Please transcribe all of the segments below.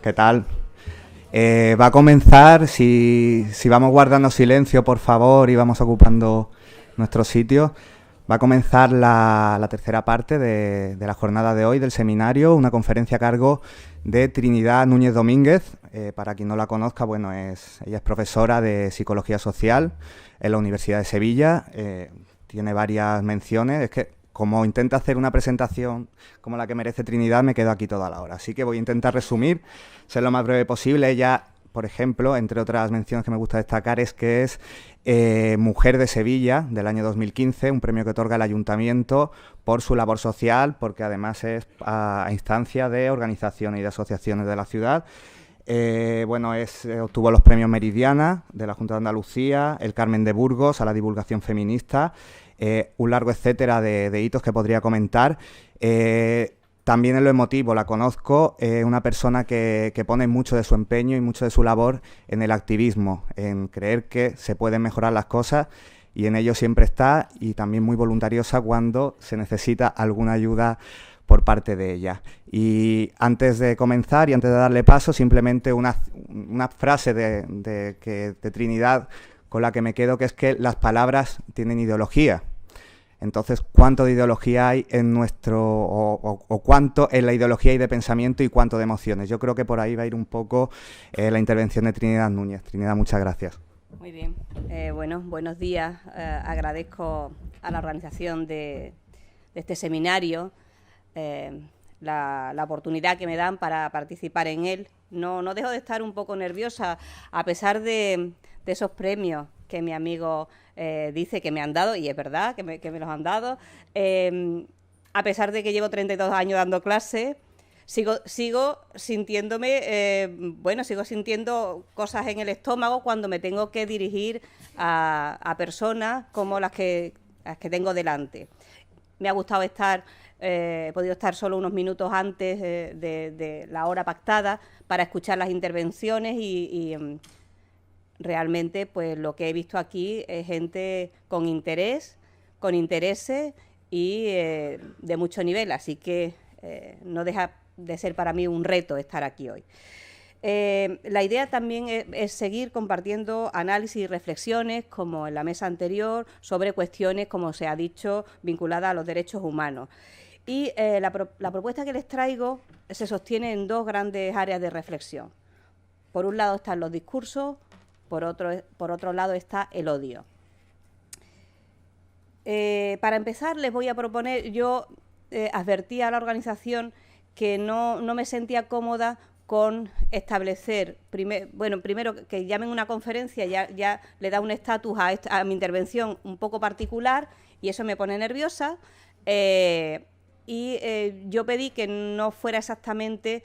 ¿Qué tal? Va a comenzar, si vamos guardando silencio, por favor, y vamos ocupando nuestro sitio, va a comenzar la tercera parte de la jornada de hoy, del seminario, una conferencia a cargo de Trinidad Núñez Domínguez. Para quien no la conozca, bueno, ella es profesora de Psicología Social en la Universidad de Sevilla, tiene varias menciones, es que como intenta hacer una presentación como la que merece Trinidad, me quedo aquí toda la hora. Así que voy a intentar resumir, ser lo más breve posible. Ella, por ejemplo, entre otras menciones que me gusta destacar, es que es Mujer de Sevilla del año 2015, un premio que otorga el Ayuntamiento por su labor social, porque además es a instancia de organizaciones y de asociaciones de la ciudad. Obtuvo los premios Meridiana de la Junta de Andalucía, el Carmen de Burgos a la divulgación feminista, un largo etcétera de hitos que podría comentar. También en lo emotivo la conozco, una persona que pone mucho de su empeño y mucho de su labor en el activismo, en creer que se pueden mejorar las cosas, y en ello siempre está, y también muy voluntariosa cuando se necesita alguna ayuda por parte de ella. Y antes de comenzar y antes de darle paso, simplemente una frase de Trinidad con la que me quedo, que es que las palabras tienen ideología. Entonces, ¿cuánto de ideología hay en nuestro, o cuánto en la ideología hay de pensamiento y cuánto de emociones? Yo creo que por ahí va a ir un poco la intervención de Trinidad Núñez. Trinidad, muchas gracias. Muy bien. Buenos días. Agradezco a la organización de este seminario la oportunidad que me dan para participar en él. No dejo de estar un poco nerviosa, a pesar de esos premios que mi amigo dice que me han dado, y es verdad que me los han dado. A pesar de que llevo 32 años dando clases, sigo sintiéndome, sigo sintiendo cosas en el estómago cuando me tengo que dirigir a personas como las que tengo delante. Me ha gustado he podido estar solo unos minutos antes de la hora pactada para escuchar las intervenciones y realmente pues lo que he visto aquí es gente con intereses y de mucho nivel, así que no deja de ser para mí un reto estar aquí hoy. La idea también es seguir compartiendo análisis y reflexiones, como en la mesa anterior, sobre cuestiones, como se ha dicho, vinculadas a los derechos humanos. Y la propuesta que les traigo se sostiene en dos grandes áreas de reflexión. Por un lado están los discursos, por otro lado está el odio. Para empezar, les voy a proponer, yo advertí a la organización que no me sentía cómoda con establecer, primero que llamen una conferencia, ya le da un estatus a mi intervención un poco particular, y eso me pone nerviosa, yo pedí que no fuera exactamente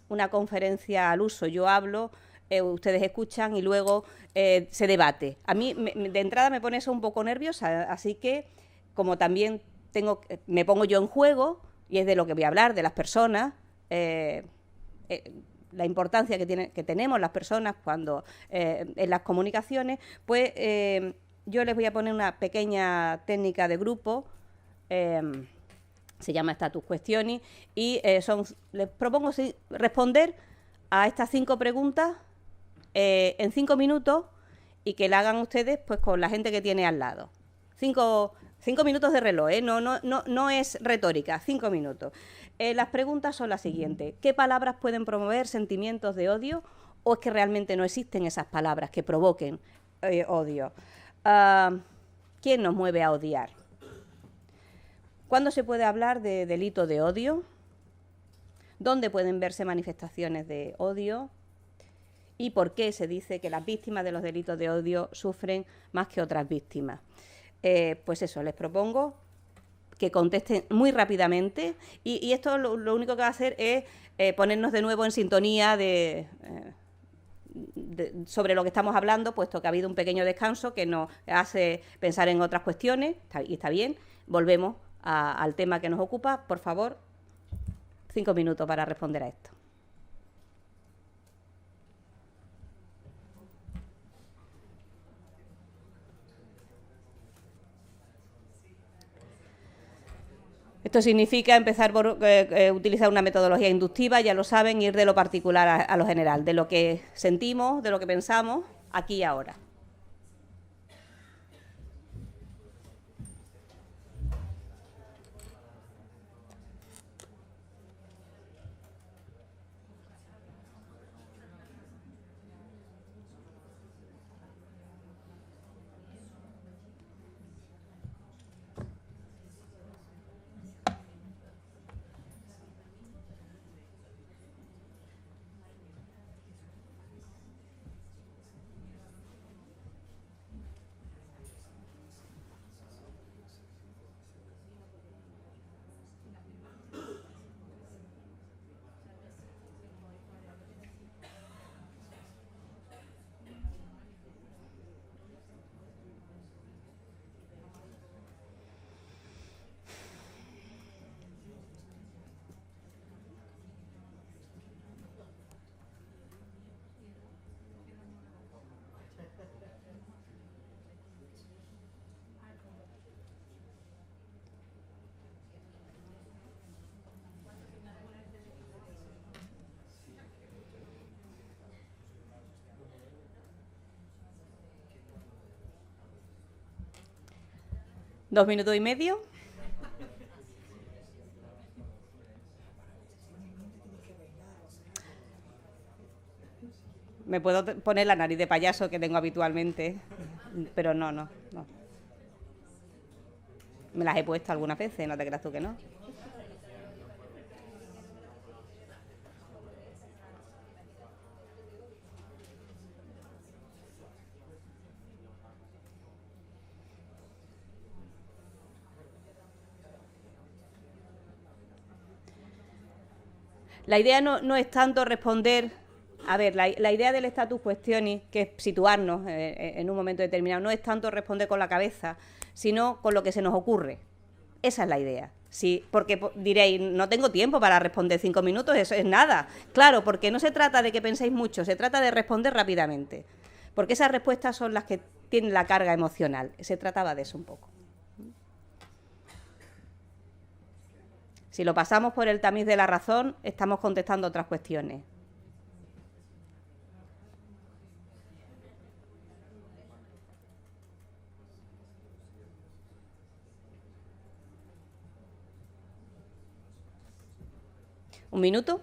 una conferencia al uso. Yo hablo, ustedes escuchan y luego se debate. A mí de entrada me pone eso un poco nerviosa, así que como también me pongo yo en juego, y es de lo que voy a hablar, de las personas, la importancia que tenemos las personas cuando en las comunicaciones, pues yo les voy a poner una pequeña técnica de grupo, se llama Status Questioning, y les propongo responder a estas 5 preguntas en 5 minutos, y que la hagan ustedes pues con la gente que tiene al lado. 5 minutos de reloj, no es retórica, 5 minutos. Las preguntas son las siguientes: ¿qué palabras pueden promover sentimientos de odio, o es que realmente no existen esas palabras que provoquen odio? ¿Quién nos mueve a odiar? ¿Cuándo se puede hablar de delito de odio? ¿Dónde pueden verse manifestaciones de odio? ¿Y por qué se dice que las víctimas de los delitos de odio sufren más que otras víctimas? Pues eso, les propongo que contesten muy rápidamente, y esto lo único que va a hacer es ponernos de nuevo en sintonía sobre lo que estamos hablando, puesto que ha habido un pequeño descanso que nos hace pensar en otras cuestiones, y está bien. Volvemos al tema que nos ocupa. Por favor, 5 minutos para responder a esto. Esto significa empezar por utilizar una metodología inductiva, ya lo saben, ir de lo particular a lo general, de lo que sentimos, de lo que pensamos, aquí y ahora. ¿2 minutos y medio? Me puedo poner la nariz de payaso que tengo habitualmente, pero no. Me las he puesto algunas veces, no te creas tú que no. La idea no es tanto responder. A ver, la idea del status questioning, que es situarnos en un momento determinado, no es tanto responder con la cabeza, sino con lo que se nos ocurre. Esa es la idea. Sí, porque diréis, no tengo tiempo para responder 5 minutos, eso es nada. Claro, porque no se trata de que penséis mucho, se trata de responder rápidamente. Porque esas respuestas son las que tienen la carga emocional. Se trataba de eso un poco. Si lo pasamos por el tamiz de la razón, estamos contestando otras cuestiones. ¿Un minuto?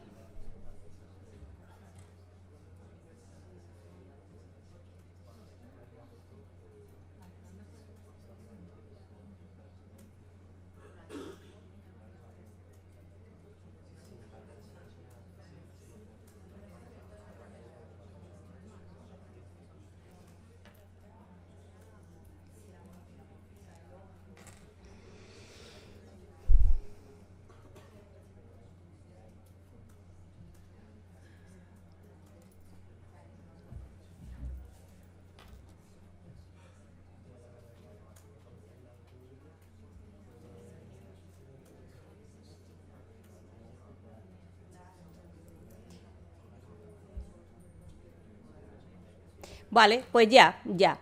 Vale, pues ya,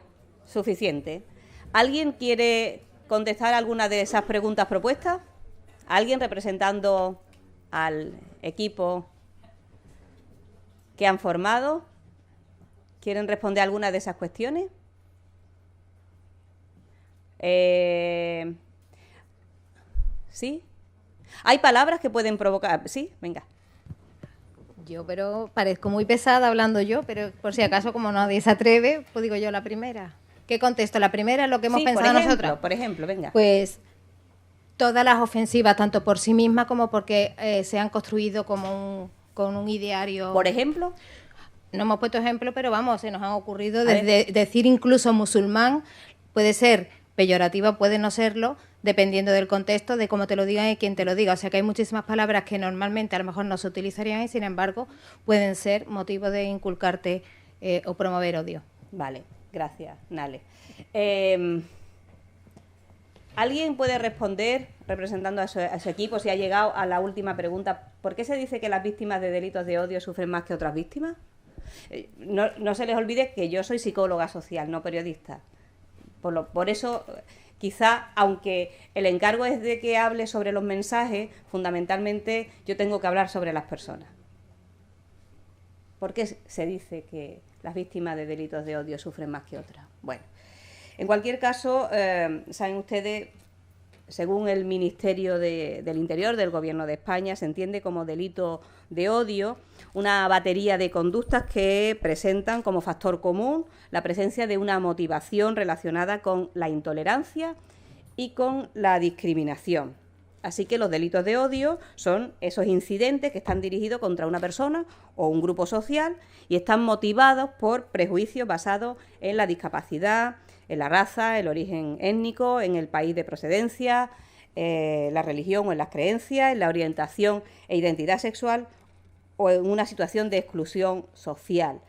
suficiente. ¿Alguien quiere contestar alguna de esas preguntas propuestas? ¿Alguien representando al equipo que han formado? ¿Quieren responder alguna de esas cuestiones? ¿Sí? ¿Hay palabras que pueden provocar? Sí, venga. Yo, pero parezco muy pesada hablando yo, pero por si acaso, como nadie se atreve, pues digo yo la primera. ¿Qué contesto? La primera es lo que hemos pensado nosotros. Por ejemplo, venga. Pues todas las ofensivas, tanto por sí mismas como porque se han construido como con un ideario. ¿Por ejemplo? No hemos puesto ejemplo, pero vamos, se nos han ocurrido desde decir incluso musulmán, puede ser peyorativa, puede no serlo, dependiendo del contexto, de cómo te lo digan y quién te lo diga. O sea que hay muchísimas palabras que normalmente a lo mejor no se utilizarían y sin embargo pueden ser motivo de inculcarte o promover odio. Vale, gracias, Nale. ¿Alguien puede responder, representando a su equipo, si ha llegado a la última pregunta, ¿por qué se dice que las víctimas de delitos de odio sufren más que otras víctimas? No se les olvide que yo soy psicóloga social, no periodista. Por eso quizá, aunque el encargo es de que hable sobre los mensajes, fundamentalmente yo tengo que hablar sobre las personas. ¿Por qué se dice que las víctimas de delitos de odio sufren más que otras? Bueno, en cualquier caso, saben ustedes, según el Ministerio del Interior del Gobierno de España, se entiende como delito de odio una batería de conductas que presentan como factor común la presencia de una motivación relacionada con la intolerancia y con la discriminación. Así que los delitos de odio son esos incidentes que están dirigidos contra una persona o un grupo social y están motivados por prejuicios basados en la discapacidad, en la raza, el origen étnico, en el país de procedencia, la religión o en las creencias, en la orientación e identidad sexual o en una situación de exclusión social.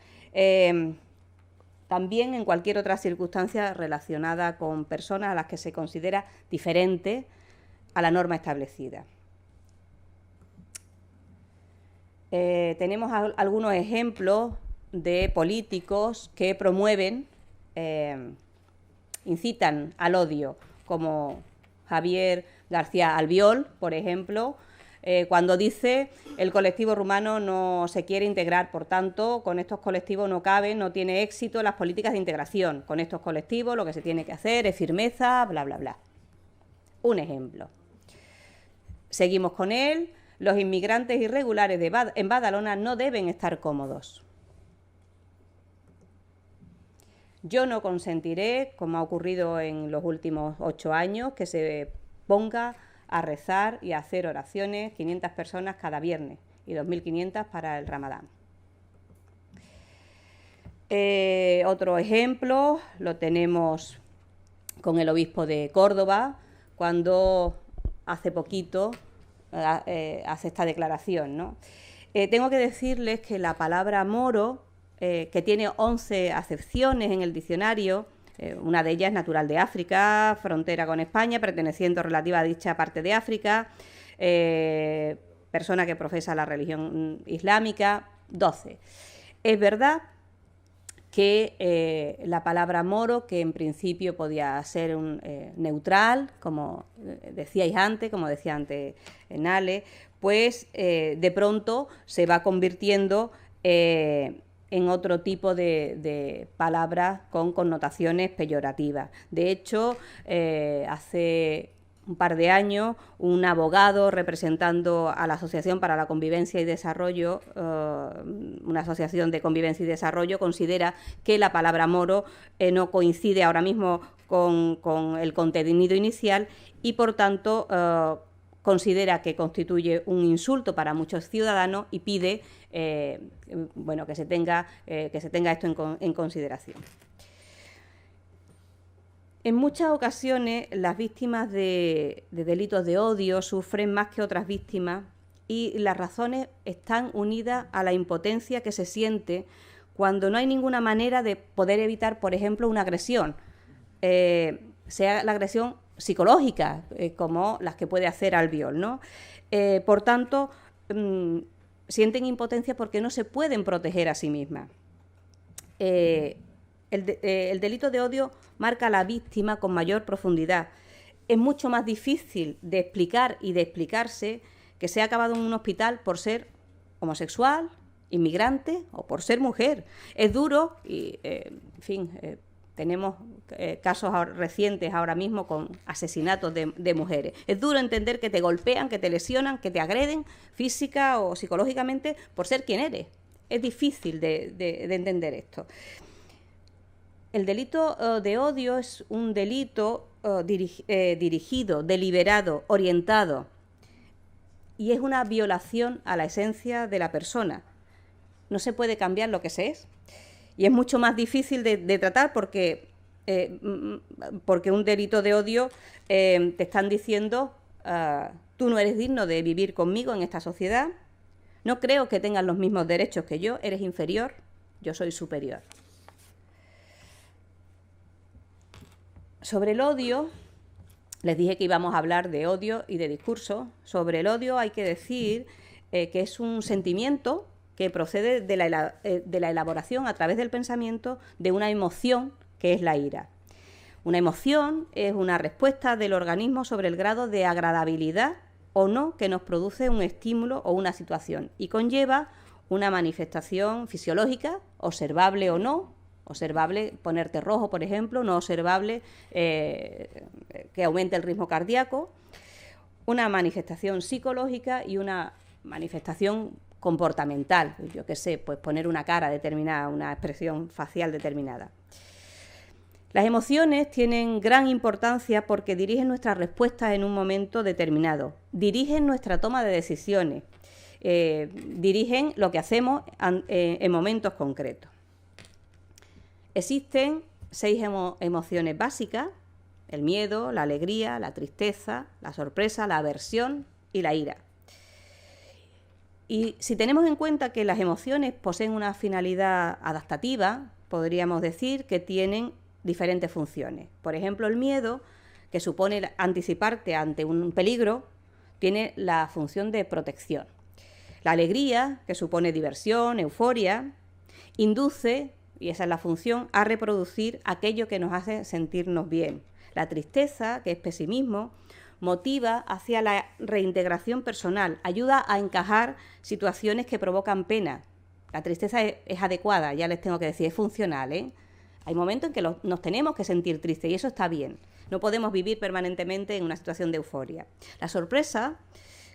También en cualquier otra circunstancia relacionada con personas a las que se considera diferente a la norma establecida. Tenemos algunos ejemplos de políticos que promueven, incitan al odio, como Javier García Albiol, por ejemplo, cuando dice el colectivo rumano no se quiere integrar, por tanto, con estos colectivos no cabe, no tiene éxito las políticas de integración. Con estos colectivos lo que se tiene que hacer es firmeza, bla, bla, bla. Un ejemplo. Seguimos con él. Los inmigrantes irregulares en Badalona no deben estar cómodos. Yo no consentiré, como ha ocurrido en los últimos 8 años, que se ponga a rezar y a hacer oraciones 500 personas cada viernes y 2.500 para el Ramadán. Otro ejemplo lo tenemos con el obispo de Córdoba, cuando hace poquito hace esta declaración, ¿no? Tengo que decirles que la palabra moro, que tiene 11 acepciones en el diccionario, una de ellas natural de África, frontera con España, perteneciente relativa a dicha parte de África, persona que profesa la religión islámica, 12. Es verdad que la palabra moro, que en principio podía ser neutral, como decíais antes, como decía antes Nale, pues de pronto se va convirtiendo en otro tipo de palabras con connotaciones peyorativas. De hecho, hace un par de años, un abogado representando a la Asociación para la Convivencia y Desarrollo, una asociación de convivencia y desarrollo, considera que la palabra moro no coincide ahora mismo con el contenido inicial y, por tanto, considera que constituye un insulto para muchos ciudadanos y pide que se tenga esto en consideración. En muchas ocasiones las víctimas de delitos de odio sufren más que otras víctimas y las razones están unidas a la impotencia que se siente cuando no hay ninguna manera de poder evitar, por ejemplo, una agresión, sea la agresión psicológica, como las que puede hacer Albiol, ¿no? Por tanto, sienten impotencia porque no se pueden proteger a sí mismas. El delito de odio marca a la víctima con mayor profundidad. Es mucho más difícil de explicar y de explicarse que se ha acabado en un hospital por ser homosexual, inmigrante o por ser mujer. Es duro y, tenemos casos recientes ahora mismo con asesinatos de mujeres. Es duro entender que te golpean, que te lesionan, que te agreden física o psicológicamente por ser quien eres. Es difícil de entender esto. El delito de odio es un delito dirigido, deliberado, orientado, y es una violación a la esencia de la persona. No se puede cambiar lo que se es, y es mucho más difícil de tratar porque un delito de odio te están diciendo tú no eres digno de vivir conmigo en esta sociedad, no creo que tengas los mismos derechos que yo, eres inferior, yo soy superior. Sobre el odio, les dije que íbamos a hablar de odio y de discurso. Sobre el odio hay que decir que es un sentimiento que procede de la elaboración a través del pensamiento de una emoción que es la ira. Una emoción es una respuesta del organismo sobre el grado de agradabilidad o no que nos produce un estímulo o una situación y conlleva una manifestación fisiológica, observable o no, observable ponerte rojo, por ejemplo, no observable que aumente el ritmo cardíaco, una manifestación psicológica y una manifestación comportamental, yo qué sé, pues poner una cara determinada, una expresión facial determinada. Las emociones tienen gran importancia porque dirigen nuestras respuestas en un momento determinado, dirigen nuestra toma de decisiones, dirigen lo que hacemos en momentos concretos. Existen 6 emociones básicas: el miedo, la alegría, la tristeza, la sorpresa, la aversión y la ira. Y si tenemos en cuenta que las emociones poseen una finalidad adaptativa, podríamos decir que tienen diferentes funciones. Por ejemplo, el miedo, que supone anticiparte ante un peligro, tiene la función de protección. La alegría, que supone diversión, euforia, induce, y esa es la función, a reproducir aquello que nos hace sentirnos bien. La tristeza, que es pesimismo, motiva hacia la reintegración personal, ayuda a encajar situaciones que provocan pena. La tristeza es adecuada, ya les tengo que decir, es funcional, ¿eh? Hay momentos en que nos tenemos que sentir tristes y eso está bien. No podemos vivir permanentemente en una situación de euforia. La sorpresa,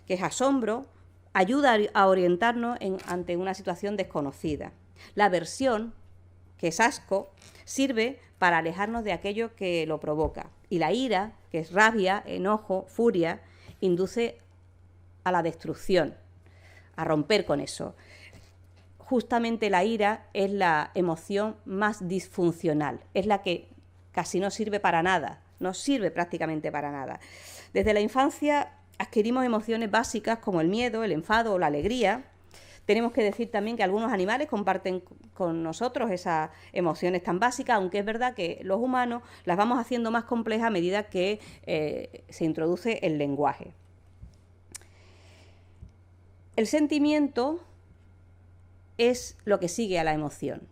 que es asombro, ayuda a orientarnos ante una situación desconocida. La aversión, que es asco, sirve para alejarnos de aquello que lo provoca. Y la ira, que es rabia, enojo, furia, induce a la destrucción, a romper con eso. Justamente la ira es la emoción más disfuncional, es la que casi no sirve para nada, no sirve prácticamente para nada. Desde la infancia adquirimos emociones básicas como el miedo, el enfado o la alegría. Tenemos que decir también que algunos animales comparten con nosotros esas emociones tan básicas, aunque es verdad que los humanos las vamos haciendo más complejas a medida que se introduce el lenguaje. El sentimiento es lo que sigue a la emoción.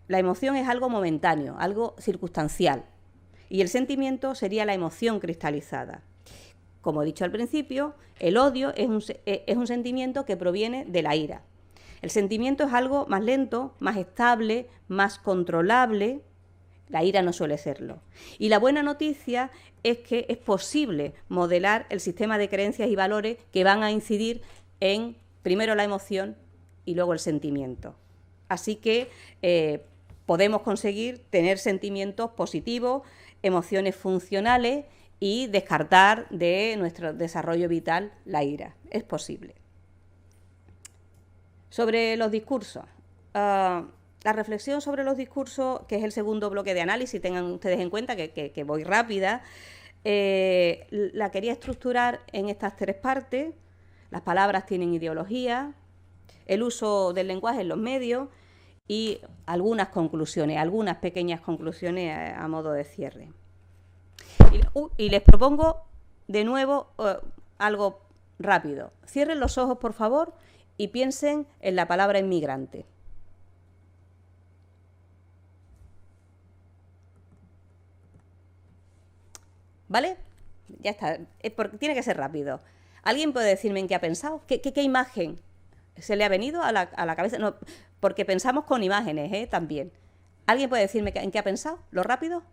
La emoción es algo momentáneo, algo circunstancial, y el sentimiento sería la emoción cristalizada. Como he dicho al principio, el odio es un sentimiento que proviene de la ira. El sentimiento es algo más lento, más estable, más controlable. La ira no suele serlo. Y la buena noticia es que es posible modelar el sistema de creencias y valores que van a incidir en, primero, la emoción y luego el sentimiento. Así que podemos conseguir tener sentimientos positivos, emociones funcionales y descartar de nuestro desarrollo vital la ira. Es posible. Sobre los discursos. La reflexión sobre los discursos, que es el segundo bloque de análisis, tengan ustedes en cuenta que voy rápida, la quería estructurar en estas 3 partes. Las palabras tienen ideología, el uso del lenguaje en los medios y algunas conclusiones, algunas pequeñas conclusiones a modo de cierre. Y les propongo de nuevo algo rápido. Cierren los ojos, por favor, y piensen en la palabra inmigrante. ¿Vale? Ya está. Tiene que ser rápido. ¿Alguien puede decirme en qué ha pensado? ¿Qué imagen se le ha venido a la cabeza? No, porque pensamos con imágenes, también. ¿Alguien puede decirme en qué ha pensado? ¿Lo rápido?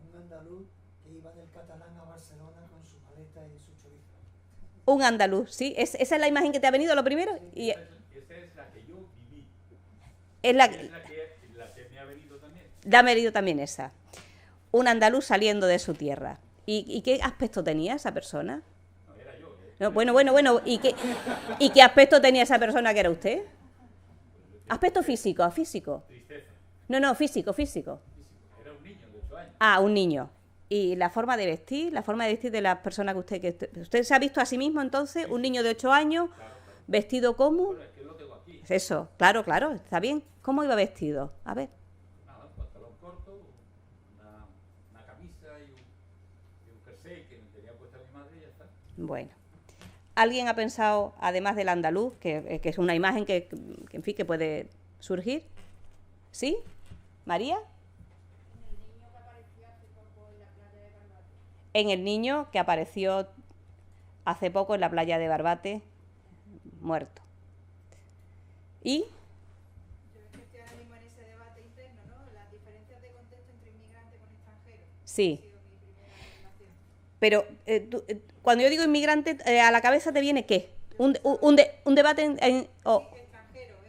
Un andaluz que iba del Catalán a Barcelona con su maleta y su chorizo. Un andaluz, ¿sí? ¿Esa es la imagen que te ha venido lo primero? Y esa es la que yo viví. Es la que me ha venido también. Me ha venido también esa. Un andaluz saliendo de su tierra. ¿Y qué aspecto tenía esa persona? No, era yo. No, bueno. ¿Y qué aspecto tenía esa persona que era usted? Aspecto físico. Tristeza. No, físico. Era un niño de 8 años. Ah, un niño. ¿Y la forma de vestir de la persona que usted se ha visto a sí mismo entonces? Un niño de 8 años, Claro. vestido como... Bueno, es que lo tengo aquí. Eso, claro, está bien. ¿Cómo iba vestido? A ver. Nada, un pantalón corto, una camisa y un jersey que me tenía puesta mi madre y ya está. Bueno. ¿Alguien ha pensado, además del andaluz, que es una imagen que puede surgir? ¿Sí? ¿María? El niño en el niño que apareció hace poco en la playa de Barbate, muerto. Y Yo es que estoy ahora mismo en ese debate interno, ¿no? Las diferencias de contexto entre inmigrante con extranjero. sí, Ha sido mi primera afirmación. pero cuando yo digo inmigrante, a la cabeza te viene ¿qué? Un debate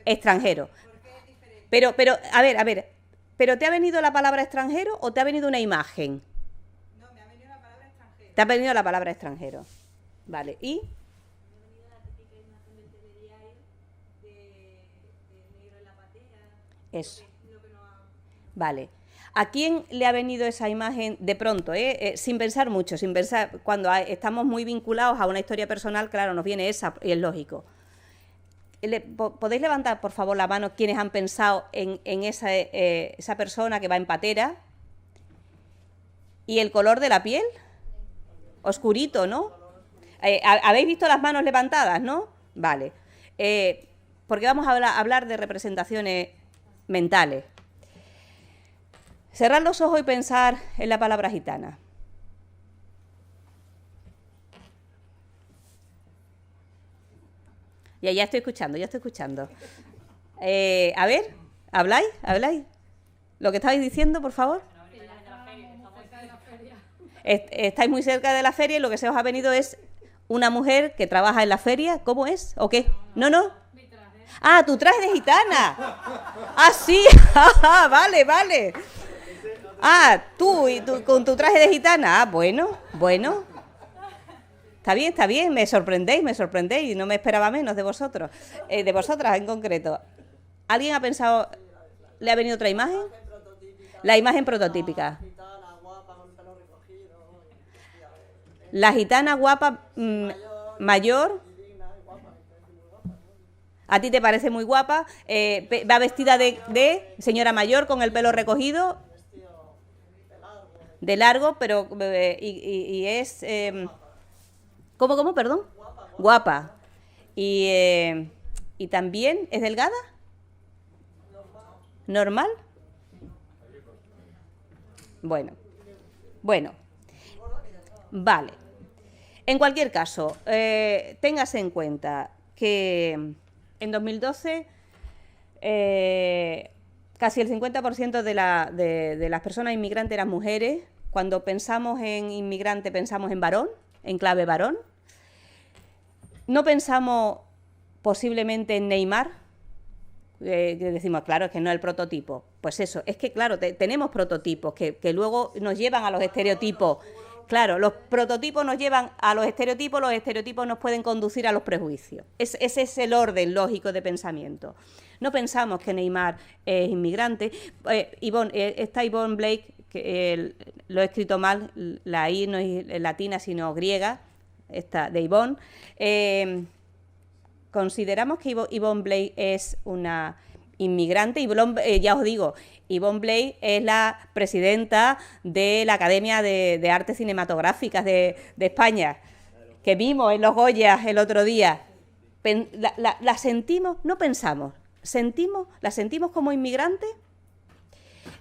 extranjero. ¿Por qué es diferente? Pero, a ver, ¿pero te ha venido la palabra extranjero o te ha venido una imagen? No, me ha venido la palabra extranjero. Te ha venido la palabra extranjero. Vale, ¿y? Eso. Vale. ¿A quién le ha venido esa imagen de pronto, sin pensar mucho, sin pensar, cuando estamos muy vinculados a una historia personal, claro, nos viene esa, y es lógico. ¿Podéis levantar, por favor, la mano quienes han pensado en esa persona que va en patera? ¿Y el color de la piel? Oscurito, ¿no? ¿Habéis visto las manos levantadas, no? Vale. Porque vamos a hablar de representaciones mentales. Cerrar los ojos y pensar en la palabra gitana. Ya estoy escuchando, ya estoy escuchando. A ver, ¿habláis? ¿Lo que estabais diciendo, por favor? Estáis muy cerca de la feria y lo que se os ha venido es una mujer que trabaja en la feria. ¿Cómo es? ¿O qué? ¿No? Ah, tu traje de gitana. Ah, sí. Vale. Ah, tú con tu traje de gitana. Ah, bueno. Está bien, me sorprendéis, no me esperaba menos de vosotros, de vosotras en concreto. ¿Alguien ha pensado, le ha venido otra imagen? La imagen prototípica. La gitana guapa, mayor. ¿A ti te parece muy guapa? Va vestida de señora mayor con el pelo recogido. De largo, pero y es... ¿Cómo? Perdón. Guapa. Y también es delgada. ¿Normal? Bueno. Vale. En cualquier caso, téngase en cuenta que en 2012 casi el 50% de las personas inmigrantes eran mujeres. Cuando pensamos en inmigrante pensamos en varón, en clave varón. No pensamos posiblemente en Neymar, que decimos, claro, es que no es el prototipo. Pues eso, es que claro, tenemos prototipos que luego nos llevan a los estereotipos. Claro, los prototipos nos llevan a los estereotipos nos pueden conducir a los prejuicios. Ese es el orden lógico de pensamiento. No pensamos que Neymar es inmigrante. Esta Yvonne Blake, que lo he escrito mal, la I no es latina sino griega, esta de Yvonne. Consideramos que Yvonne Blake es una inmigrante. Ya os digo, Yvonne Blake es la presidenta de la Academia de Artes Cinematográficas de España, que vimos en los Goyas el otro día. La sentimos, no pensamos, la sentimos como inmigrante.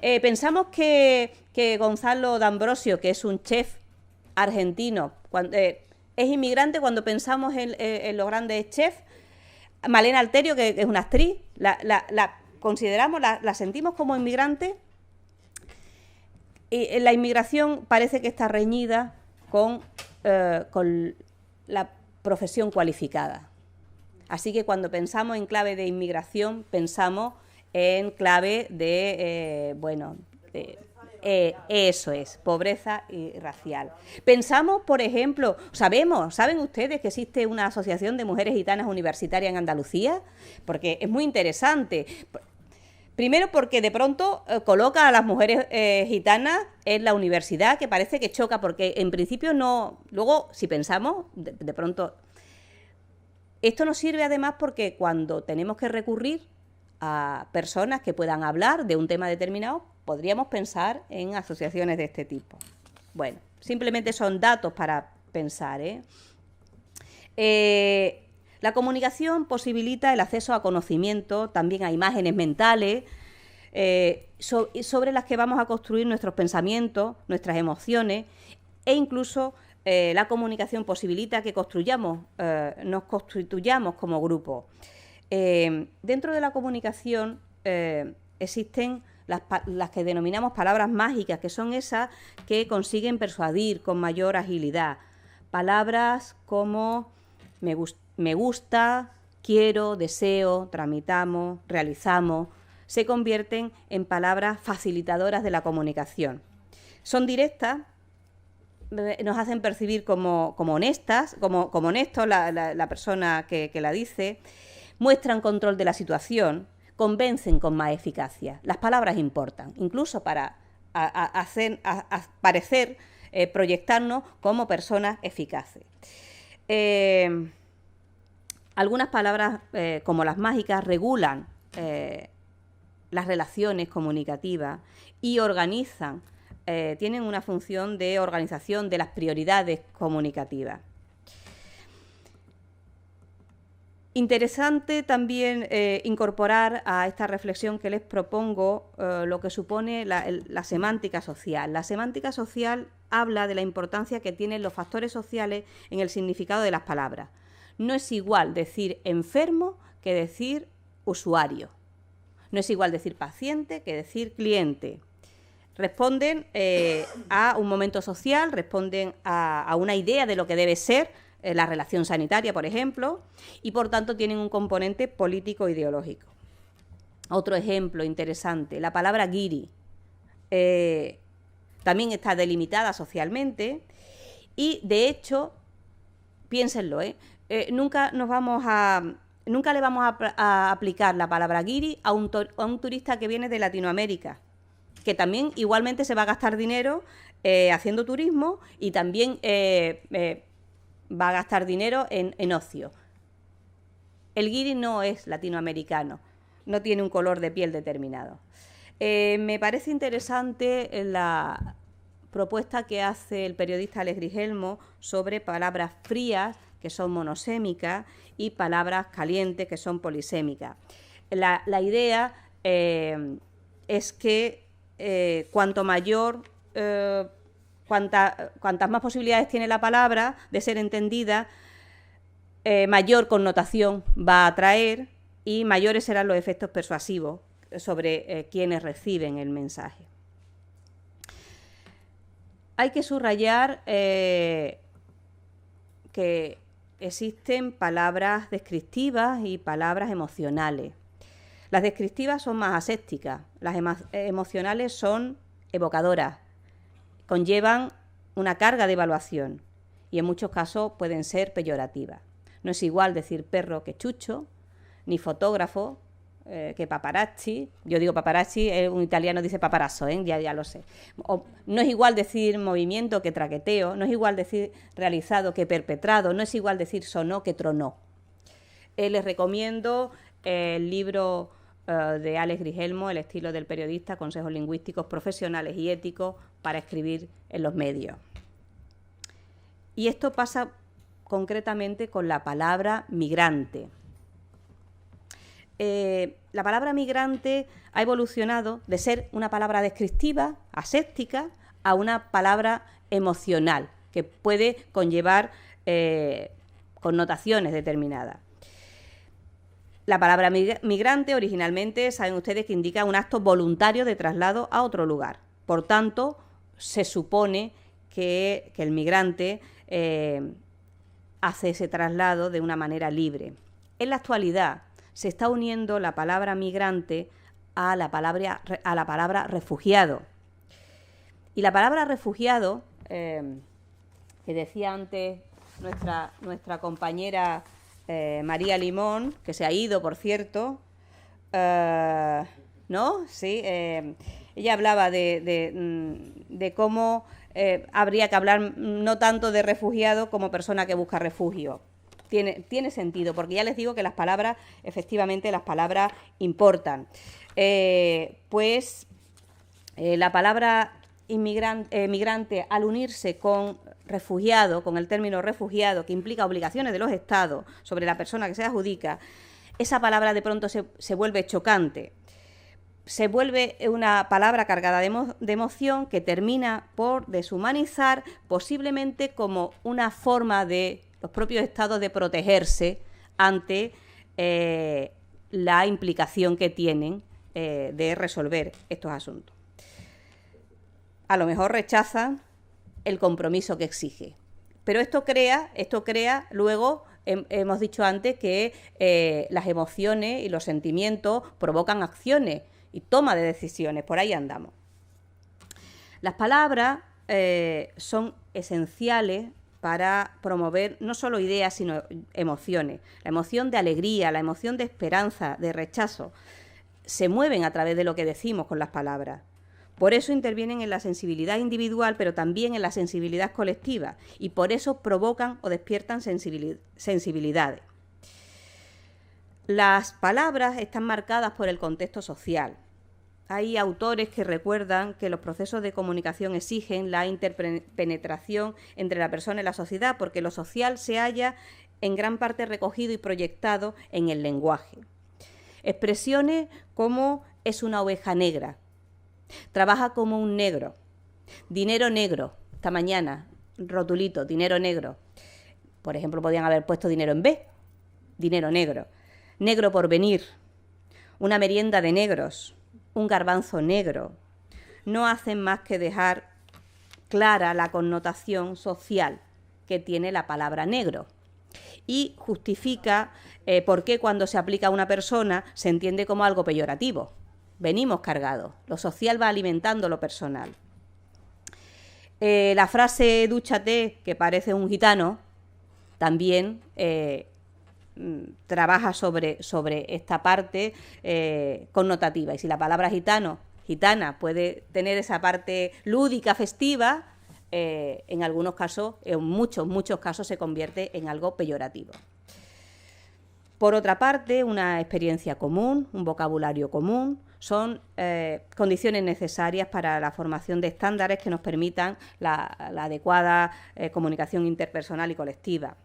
Pensamos que Gonzalo D'Ambrosio, que es un chef argentino, es inmigrante cuando pensamos en los grandes chefs. Malena Alterio, que es una actriz, la consideramos, la sentimos como inmigrante. Y la inmigración parece que está reñida con la profesión cualificada. Así que cuando pensamos en clave de inmigración, pensamos en clave de, eso es, pobreza y racial. Pensamos, por ejemplo, ¿saben ustedes que existe una asociación de mujeres gitanas universitarias en Andalucía? Porque es muy interesante. Primero porque de pronto coloca a las mujeres gitanas en la universidad, que parece que choca, porque en principio no... Luego, si pensamos, de pronto... Esto nos sirve además porque cuando tenemos que recurrir a personas que puedan hablar de un tema determinado, podríamos pensar en asociaciones de este tipo. Bueno, simplemente son datos para pensar, La comunicación posibilita el acceso a conocimiento, también a imágenes mentales, sobre las que vamos a construir nuestros pensamientos, nuestras emociones. e incluso la comunicación posibilita que nos constituyamos como grupo. Dentro de la comunicación existen las que denominamos palabras mágicas, que son esas que consiguen persuadir con mayor agilidad. Palabras como me gusta, quiero, deseo, tramitamos, realizamos, se convierten en palabras facilitadoras de la comunicación. Son directas, nos hacen percibir como honestas, como honesto la persona que la dice, muestran control de la situación, convencen con más eficacia. Las palabras importan, incluso para parecer, proyectarnos como personas eficaces. Algunas palabras, como las mágicas, regulan las relaciones comunicativas y organizan, tienen una función de organización de las prioridades comunicativas. Interesante también incorporar a esta reflexión que les propongo lo que supone la semántica social. La semántica social habla de la importancia que tienen los factores sociales en el significado de las palabras. No es igual decir enfermo que decir usuario. No es igual decir paciente que decir cliente. Responden a un momento social, responden a una idea de lo que debe ser la relación sanitaria, por ejemplo, y por tanto tienen un componente político-ideológico. Otro ejemplo interesante, la palabra guiri, también está delimitada socialmente y, de hecho, piénsenlo, nunca le vamos a aplicar la palabra guiri a un turista que viene de Latinoamérica, que también igualmente se va a gastar dinero haciendo turismo y también va a gastar dinero en ocio. El guiri no es latinoamericano, no tiene un color de piel determinado. Me parece interesante la propuesta que hace el periodista Alex Grigelmo sobre palabras frías, que son monosémicas, y palabras calientes, que son polisémicas. La idea es que cuantas más posibilidades tiene la palabra de ser entendida, mayor connotación va a traer y mayores serán los efectos persuasivos sobre quienes reciben el mensaje. Hay que subrayar que existen palabras descriptivas y palabras emocionales. Las descriptivas son más asépticas, las emocionales son evocadoras, conllevan una carga de evaluación y en muchos casos pueden ser peyorativas. No es igual decir perro que chucho, ni fotógrafo que paparazzi. Yo digo paparazzi, un italiano dice paparazzo, ya lo sé. No es igual decir movimiento que traqueteo, no es igual decir realizado que perpetrado, no es igual decir sonó que tronó. Les recomiendo el libro de Alex Grigelmo, El estilo del periodista, consejos lingüísticos profesionales y éticos para escribir en los medios. Y esto pasa concretamente con la palabra migrante. La palabra migrante ha evolucionado de ser una palabra descriptiva, aséptica, a una palabra emocional, que puede conllevar connotaciones determinadas. La palabra migrante originalmente, saben ustedes, que indica un acto voluntario de traslado a otro lugar. Por tanto, se supone que el migrante hace ese traslado de una manera libre. En la actualidad se está uniendo la palabra migrante a la palabra refugiado. Y la palabra refugiado, que decía antes nuestra compañera María Limón, que se ha ido, por cierto, ¿no? Sí, ella hablaba de cómo habría que hablar no tanto de refugiado como persona que busca refugio. Tiene sentido, porque ya les digo que las palabras, efectivamente, las palabras importan. La palabra migrante, al unirse con refugiado, con el término refugiado, que implica obligaciones de los estados sobre la persona que se adjudica, esa palabra de pronto se vuelve chocante. se vuelve una palabra cargada de emoción que termina por deshumanizar, posiblemente como una forma de los propios estados de protegerse ante la implicación que tienen de resolver estos asuntos. A lo mejor rechazan el compromiso que exige. Pero esto crea luego, hemos dicho antes, que las emociones y los sentimientos provocan acciones y toma de decisiones. Por ahí andamos. Las palabras son esenciales para promover no solo ideas, sino emociones. La emoción de alegría, la emoción de esperanza, de rechazo, se mueven a través de lo que decimos con las palabras. Por eso intervienen en la sensibilidad individual, pero también en la sensibilidad colectiva, y por eso provocan o despiertan sensibilidades. Las palabras están marcadas por el contexto social. Hay autores que recuerdan que los procesos de comunicación exigen la interpenetración entre la persona y la sociedad, porque lo social se halla en gran parte recogido y proyectado en el lenguaje. Expresiones como "es una oveja negra", "trabaja como un negro", "dinero negro", esta mañana, rotulito, "dinero negro". Por ejemplo, podían haber puesto dinero en B, dinero negro. "Negro por venir", "una merienda de negros", "un garbanzo negro", no hacen más que dejar clara la connotación social que tiene la palabra negro. Y justifica por qué cuando se aplica a una persona se entiende como algo peyorativo. Venimos cargados. Lo social va alimentando lo personal. La frase "dúchate, que parece un gitano", también trabaja sobre esta parte connotativa. Y si la palabra gitano, gitana, puede tener esa parte lúdica, festiva, en algunos casos, en muchos casos, se convierte en algo peyorativo. Por otra parte, una experiencia común, un vocabulario común, son condiciones necesarias para la formación de estándares que nos permitan la adecuada comunicación interpersonal y colectiva.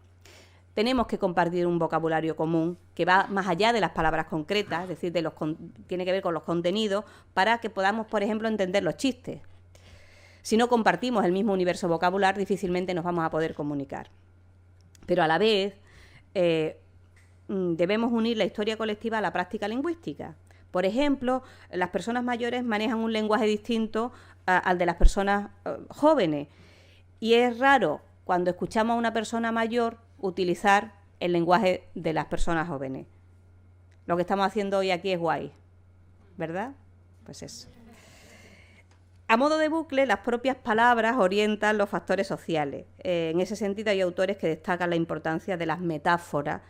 Tenemos que compartir un vocabulario común que va más allá de las palabras concretas, es decir, tiene que ver con los contenidos, para que podamos, por ejemplo, entender los chistes. Si no compartimos el mismo universo vocabular, difícilmente nos vamos a poder comunicar. Pero a la vez, debemos unir la historia colectiva a la práctica lingüística. Por ejemplo, las personas mayores manejan un lenguaje distinto al de las personas jóvenes. Y es raro, cuando escuchamos a una persona mayor, utilizar el lenguaje de las personas jóvenes. Lo que estamos haciendo hoy aquí es guay, ¿verdad? Pues eso. A modo de bucle, las propias palabras orientan los factores sociales. En ese sentido, hay autores que destacan la importancia de las metáforas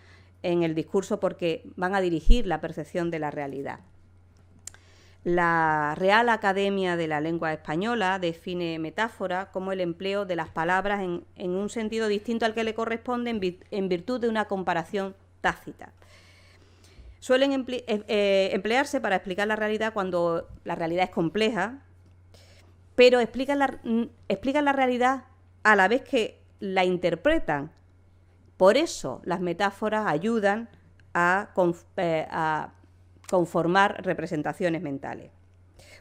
en el discurso porque van a dirigir la percepción de la realidad. La Real Academia de la Lengua Española define metáfora como el empleo de las palabras en un sentido distinto al que le corresponde en virtud de una comparación tácita. Suelen emplearse para explicar la realidad cuando la realidad es compleja, pero explican la realidad a la vez que la interpretan. Por eso las metáforas ayudan a conformar representaciones mentales.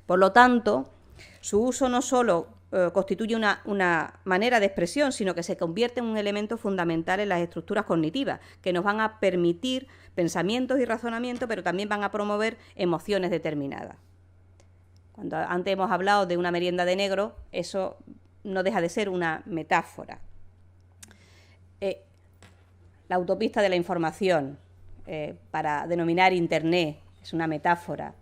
Por lo tanto, su uso no solo constituye una manera de expresión, sino que se convierte en un elemento fundamental en las estructuras cognitivas, que nos van a permitir pensamientos y razonamientos, pero también van a promover emociones determinadas. Cuando antes hemos hablado de una merienda de negro, eso no deja de ser una metáfora. La autopista de la información, para denominar Internet, es una metáfora.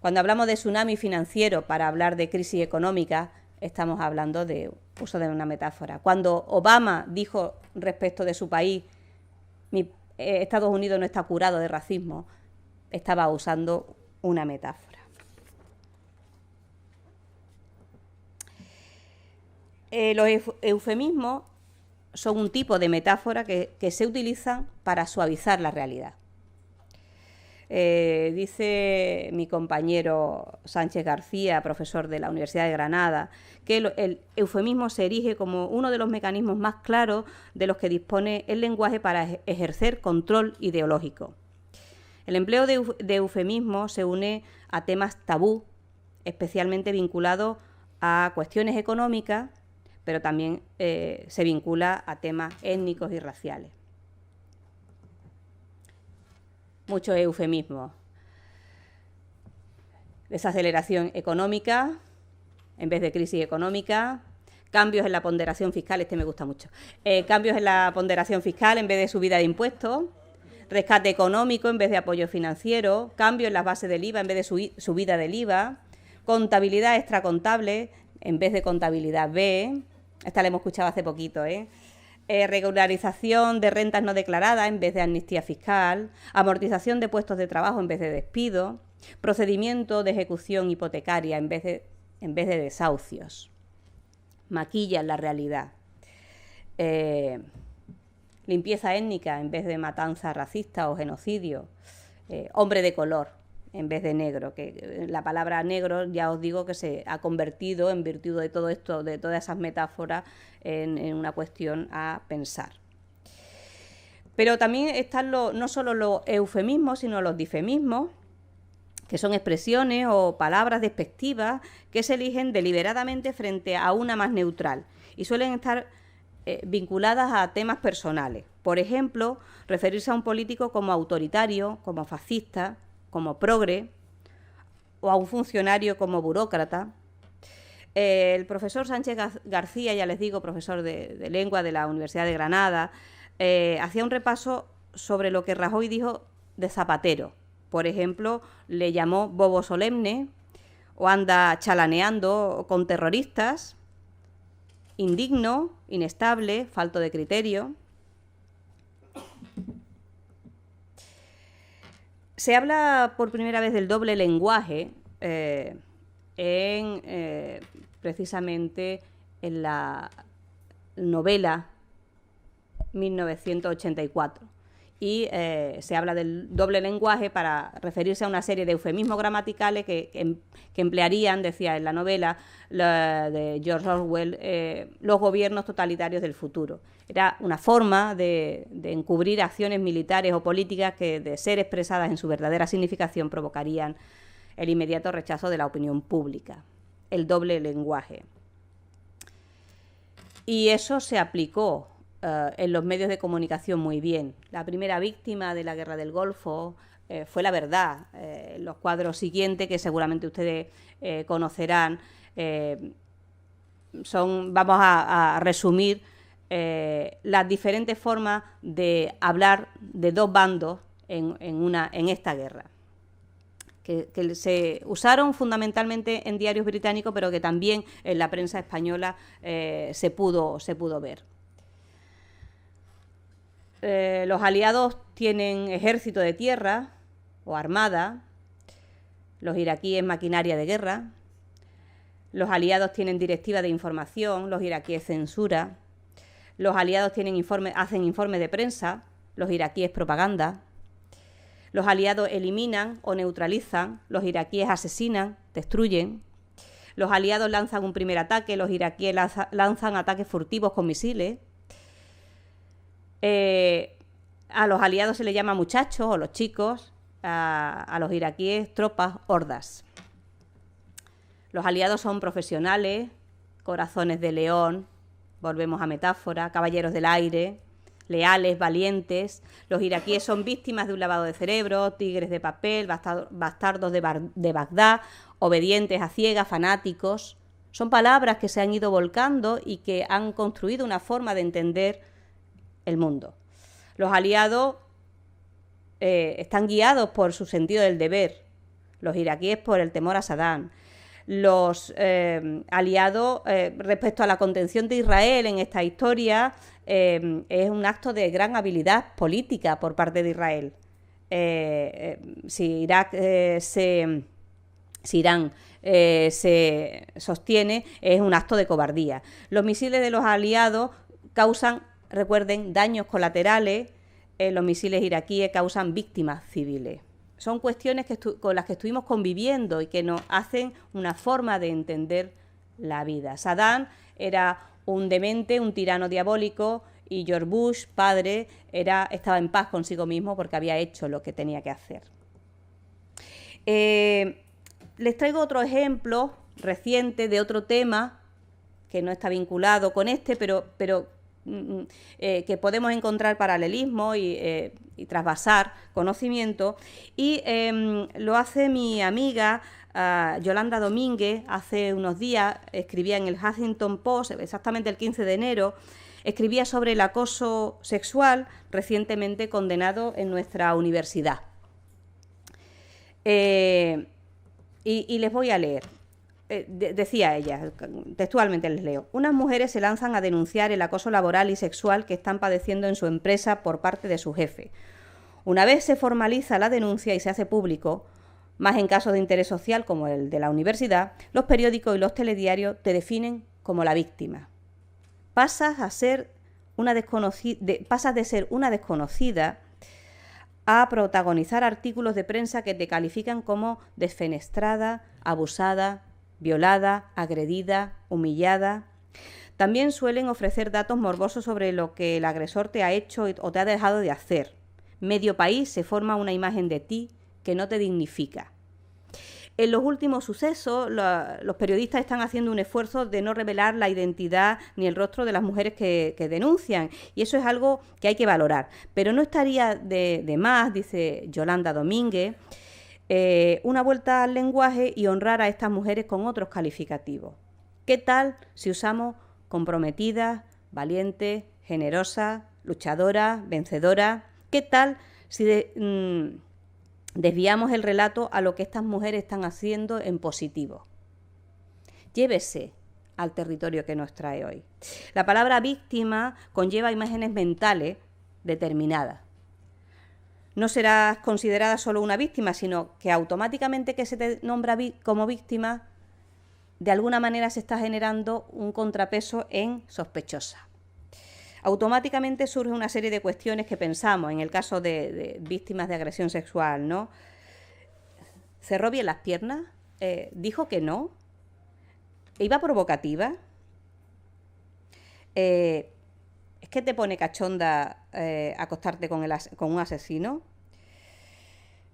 Cuando hablamos de tsunami financiero para hablar de crisis económica, estamos hablando de uso de una metáfora. Cuando Obama dijo respecto de su país, Estados Unidos no está curado de racismo, estaba usando una metáfora. Los eufemismos son un tipo de metáfora que se utilizan para suavizar la realidad. Dice mi compañero Sánchez García, profesor de la Universidad de Granada, que el eufemismo se erige como uno de los mecanismos más claros de los que dispone el lenguaje para ejercer control ideológico. El empleo de eufemismos se une a temas tabú, especialmente vinculados a cuestiones económicas, pero también se vincula a temas étnicos y raciales. Muchos eufemismos. Desaceleración económica en vez de crisis económica. Cambios en la ponderación fiscal, este me gusta mucho. Cambios en la ponderación fiscal en vez de subida de impuestos. Rescate económico en vez de apoyo financiero. Cambio en las bases del IVA en vez de subida del IVA. Contabilidad extracontable en vez de contabilidad B. Esta la hemos escuchado hace poquito, regularización de rentas no declaradas en vez de amnistía fiscal. Amortización de puestos de trabajo en vez de despido. Procedimiento de ejecución hipotecaria en vez de desahucios. Maquillan la realidad. Limpieza étnica en vez de matanza racista o genocidio. Hombre de color en vez de negro, que la palabra negro ya os digo que se ha convertido, en virtud de todo esto, de todas esas metáforas, en una cuestión a pensar. Pero también están no solo los eufemismos, sino los difemismos, que son expresiones o palabras despectivas que se eligen deliberadamente frente a una más neutral y suelen estar vinculadas a temas personales. Por ejemplo, referirse a un político como autoritario, como fascista, como progre, o a un funcionario como burócrata. El profesor Sánchez García, ya les digo, profesor de lengua de la Universidad de Granada, hacía un repaso sobre lo que Rajoy dijo de Zapatero. Por ejemplo, le llamó bobo solemne, o anda chalaneando con terroristas, indigno, inestable, falto de criterio. Se habla por primera vez del doble lenguaje precisamente en la novela 1984. Y se habla del doble lenguaje para referirse a una serie de eufemismos gramaticales que emplearían, decía en la novela de George Orwell, los gobiernos totalitarios del futuro. Era una forma de encubrir acciones militares o políticas que, de ser expresadas en su verdadera significación, provocarían el inmediato rechazo de la opinión pública. El doble lenguaje. Y eso se aplicó en los medios de comunicación muy bien. La primera víctima de la Guerra del Golfo fue La Verdad. Los cuadros siguientes, que seguramente ustedes conocerán, vamos a resumir las diferentes formas de hablar de dos bandos en esta guerra, que se usaron fundamentalmente en diarios británicos, pero que también en la prensa española se pudo ver. Los aliados tienen ejército de tierra o armada, los iraquíes maquinaria de guerra, los aliados tienen directiva de información, los iraquíes censura, los aliados hacen informes de prensa, los iraquíes propaganda, los aliados eliminan o neutralizan, los iraquíes asesinan, destruyen, los aliados lanzan un primer ataque, los iraquíes lanzan ataques furtivos con misiles. A los aliados se les llama muchachos o los chicos, a los iraquíes tropas, hordas. Los aliados son profesionales, corazones de león, volvemos a metáfora, caballeros del aire, leales, valientes. Los iraquíes son víctimas de un lavado de cerebro, tigres de papel, bastardos de Bagdad, obedientes a ciegas, fanáticos. Son palabras que se han ido volcando y que han construido una forma de entender el mundo. Los aliados están guiados por su sentido del deber, los iraquíes por el temor a Saddam. Los aliados, respecto a la contención de Israel en esta historia, es un acto de gran habilidad política por parte de Israel. Si Irán se sostiene, es un acto de cobardía. Los misiles de los aliados causan, recuerden, daños colaterales. Los misiles iraquíes causan víctimas civiles. Son cuestiones con las que estuvimos conviviendo y que nos hacen una forma de entender la vida. Saddam era un demente, un tirano diabólico, y George Bush, padre, estaba en paz consigo mismo porque había hecho lo que tenía que hacer. Les traigo otro ejemplo reciente de otro tema que no está vinculado con este, pero que podemos encontrar paralelismo y trasvasar conocimiento, y lo hace mi amiga Yolanda Domínguez. Hace unos días escribía en el Huffington Post, exactamente el 15 de enero, escribía sobre el acoso sexual recientemente condenado en nuestra universidad. Y les voy a leer. Decía ella, textualmente les leo: unas mujeres se lanzan a denunciar el acoso laboral y sexual que están padeciendo en su empresa por parte de su jefe. Una vez se formaliza la denuncia y se hace público, más en casos de interés social como el de la universidad, los periódicos y los telediarios te definen como la víctima. Pasas de ser una desconocida a protagonizar artículos de prensa que te califican como desfenestrada, abusada, violada, agredida, humillada. También suelen ofrecer datos morbosos sobre lo que el agresor te ha hecho o te ha dejado de hacer. Medio país se forma una imagen de ti que no te dignifica. En los últimos sucesos, los periodistas están haciendo un esfuerzo de no revelar la identidad ni el rostro de las mujeres que denuncian, y eso es algo que hay que valorar. Pero no estaría de más, dice Yolanda Domínguez, una vuelta al lenguaje y honrar a estas mujeres con otros calificativos. ¿Qué tal si usamos comprometida, valiente, generosa, luchadora, vencedora? ¿Qué tal si desviamos el relato a lo que estas mujeres están haciendo en positivo? Llévese al territorio que nos trae hoy. La palabra víctima conlleva imágenes mentales determinadas. No serás considerada solo una víctima, sino que automáticamente que se te nombra como víctima, de alguna manera se está generando un contrapeso en sospechosa. Automáticamente surge una serie de cuestiones que pensamos en el caso de víctimas de agresión sexual, ¿no? ¿Cerró bien las piernas? ¿Dijo que no? ¿Iba provocativa? ¿Es que te pone cachonda acostarte con un asesino?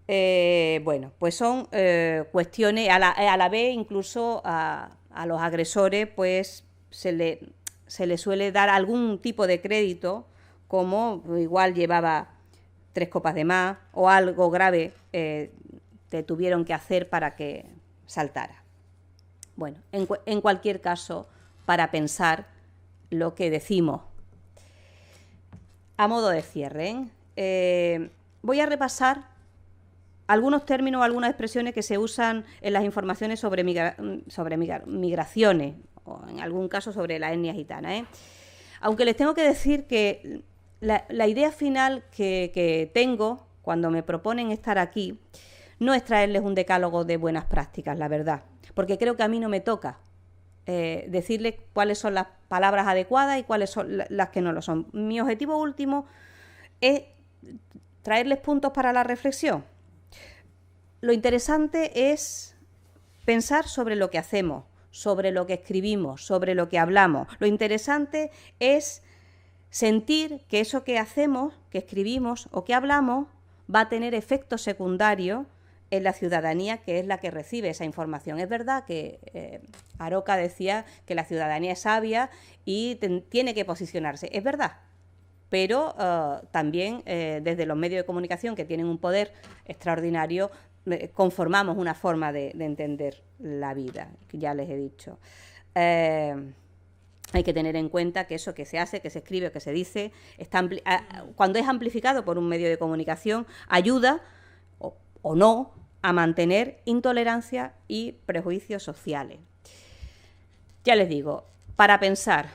Bueno, pues son cuestiones, a la vez incluso a los agresores pues se le suele dar algún tipo de crédito, como igual llevaba 3 copas de más o algo grave te tuvieron que hacer para que saltara. Bueno, en cualquier caso, para pensar lo que decimos. A modo de cierre, voy a repasar algunos términos o algunas expresiones que se usan en las informaciones sobre migraciones, o en algún caso sobre la etnia gitana. Aunque les tengo que decir que la idea final que tengo cuando me proponen estar aquí no es traerles un decálogo de buenas prácticas, la verdad, porque creo que a mí no me toca decirles cuáles son las palabras adecuadas y cuáles son las que no lo son. Mi objetivo último es traerles puntos para la reflexión. Lo interesante es pensar sobre lo que hacemos, sobre lo que escribimos, sobre lo que hablamos. Lo interesante es sentir que eso que hacemos, que escribimos o que hablamos va a tener efectos secundarios en la ciudadanía, que es la que recibe esa información. Es verdad que Aroca decía que la ciudadanía es sabia y tiene que posicionarse. Es verdad, pero también desde los medios de comunicación, que tienen un poder extraordinario, conformamos una forma de entender la vida, que ya les he dicho. Hay que tener en cuenta que eso que se hace, que se escribe, que se dice, cuando es amplificado por un medio de comunicación, ayuda o no a mantener intolerancia y prejuicios sociales. Ya les digo, para pensar,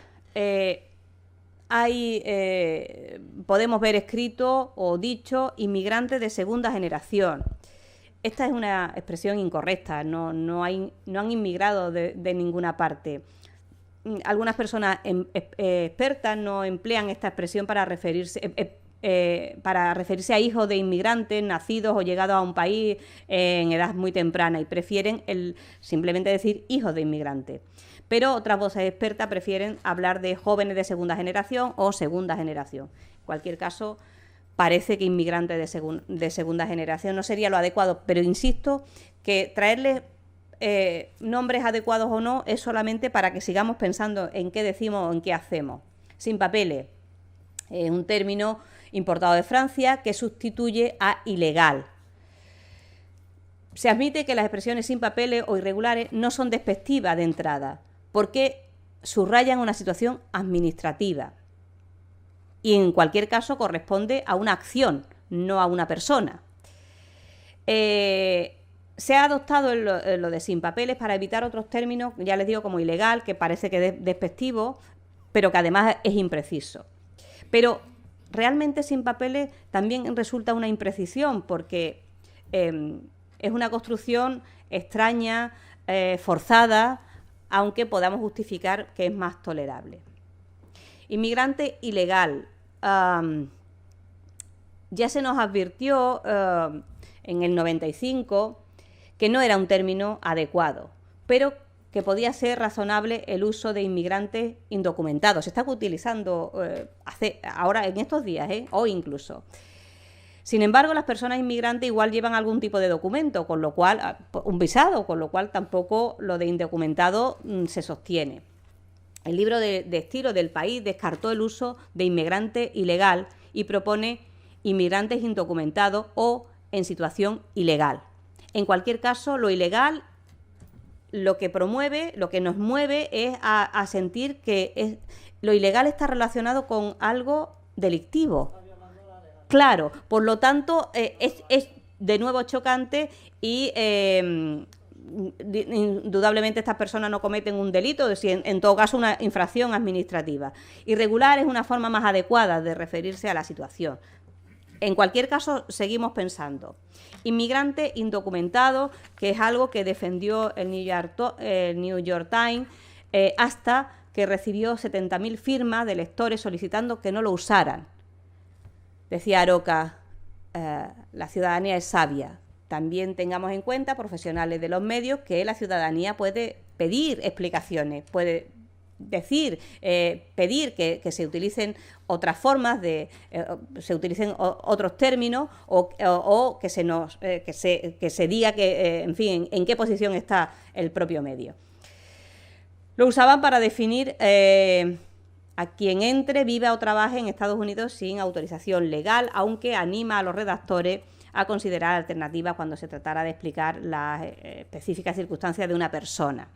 podemos ver escrito o dicho inmigrantes de segunda generación. Esta es una expresión incorrecta, no han inmigrado de ninguna parte. Algunas personas expertas no emplean esta expresión para referirse a hijos de inmigrantes nacidos o llegados a un país en edad muy temprana, y prefieren simplemente decir hijos de inmigrantes. Pero otras voces expertas prefieren hablar de jóvenes de segunda generación o segunda generación. En cualquier caso, parece que inmigrante de segunda generación no sería lo adecuado, pero insisto que traerles nombres adecuados o no es solamente para que sigamos pensando en qué decimos o en qué hacemos. Sin papeles es un término importado de Francia que sustituye a ilegal. Se admite que las expresiones sin papeles o irregulares no son despectivas de entrada, porque subrayan una situación administrativa y en cualquier caso corresponde a una acción, no a una persona. Se ha adoptado lo de sin papeles para evitar otros términos, ya les digo, como ilegal, que parece que es despectivo, pero que además es impreciso. Pero realmente sin papeles también resulta una imprecisión, porque es una construcción extraña, forzada, aunque podamos justificar que es más tolerable. Inmigrante ilegal. Ya se nos advirtió en el 95 que no era un término adecuado, pero que podía ser razonable el uso de inmigrantes indocumentados. Se está utilizando ahora en estos días, hoy incluso. Sin embargo, las personas inmigrantes igual llevan algún tipo de documento, con lo cual, un visado, con lo cual tampoco lo de indocumentado se sostiene. El libro de estilo del País descartó el uso de inmigrante ilegal y propone inmigrantes indocumentados o en situación ilegal. En cualquier caso, lo ilegal lo que promueve, lo que nos mueve es a sentir que lo ilegal está relacionado con algo delictivo. Claro, por lo tanto, es de nuevo chocante y indudablemente estas personas no cometen un delito, en todo caso una infracción administrativa. Irregular es una forma más adecuada de referirse a la situación. En cualquier caso, seguimos pensando. Inmigrante indocumentado, que es algo que defendió el New York Times hasta que recibió 70.000 firmas de lectores solicitando que no lo usaran. Decía Aroca, la ciudadanía es sabia. También tengamos en cuenta, profesionales de los medios, que la ciudadanía puede pedir explicaciones, puede decir, pedir que se utilicen otras formas, se utilicen otros términos o que se diga que, en fin, en qué posición está el propio medio. Lo usaban para definir a quien entre, viva o trabaje en Estados Unidos sin autorización legal, aunque anima a los redactores a considerar alternativas cuando se tratara de explicar las específicas circunstancias de una persona.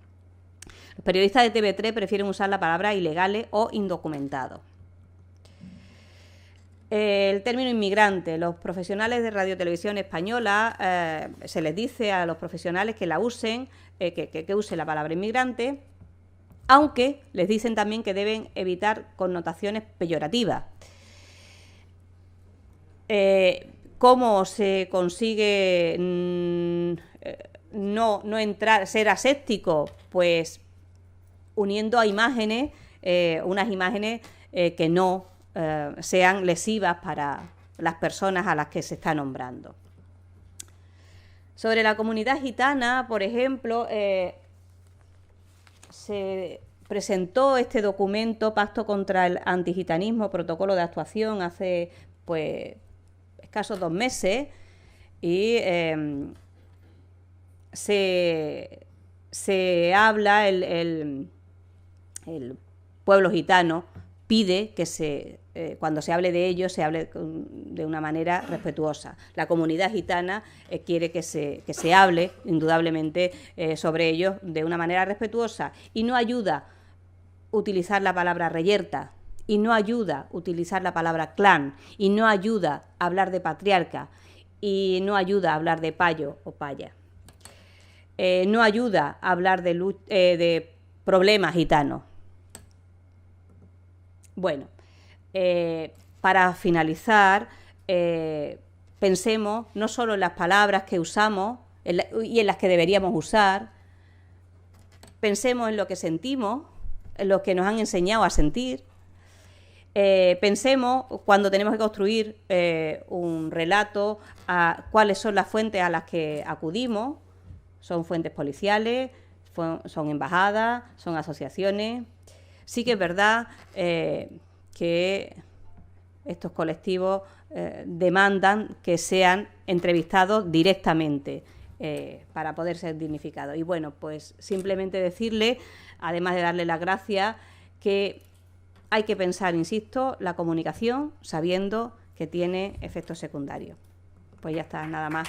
Los periodistas de TV3 prefieren usar la palabra ilegales o indocumentados. El término inmigrante. Los profesionales de radiotelevisión española se les dice a los profesionales que la usen, que usen la palabra inmigrante, aunque les dicen también que deben evitar connotaciones peyorativas. ¿Cómo se consigue no entrar, ser aséptico? Pues uniendo a imágenes, unas imágenes que no sean lesivas para las personas a las que se está nombrando. Sobre la comunidad gitana, por ejemplo, se presentó este documento, Pacto contra el Antigitanismo, Protocolo de Actuación, hace pues escasos 2 meses, y se habla, el pueblo gitano pide que cuando se hable de ellos se hable de una manera respetuosa. La comunidad gitana quiere que se hable indudablemente sobre ellos de una manera respetuosa, y no ayuda utilizar la palabra reyerta, y no ayuda utilizar la palabra clan, y no ayuda a hablar de patriarca, y no ayuda a hablar de payo o paya. No ayuda a hablar de problemas gitanos. Bueno, para finalizar, pensemos no solo en las palabras que usamos y en las que deberíamos usar, pensemos en lo que sentimos, en lo que nos han enseñado a sentir. Pensemos, cuando tenemos que construir un relato, a cuáles son las fuentes a las que acudimos. Son fuentes policiales, son embajadas, son asociaciones. Sí que es verdad que estos colectivos demandan que sean entrevistados directamente para poder ser dignificado. Y bueno, pues simplemente decirle, además de darle las gracias, que hay que pensar, insisto, la comunicación sabiendo que tiene efectos secundarios. Pues ya está, nada más.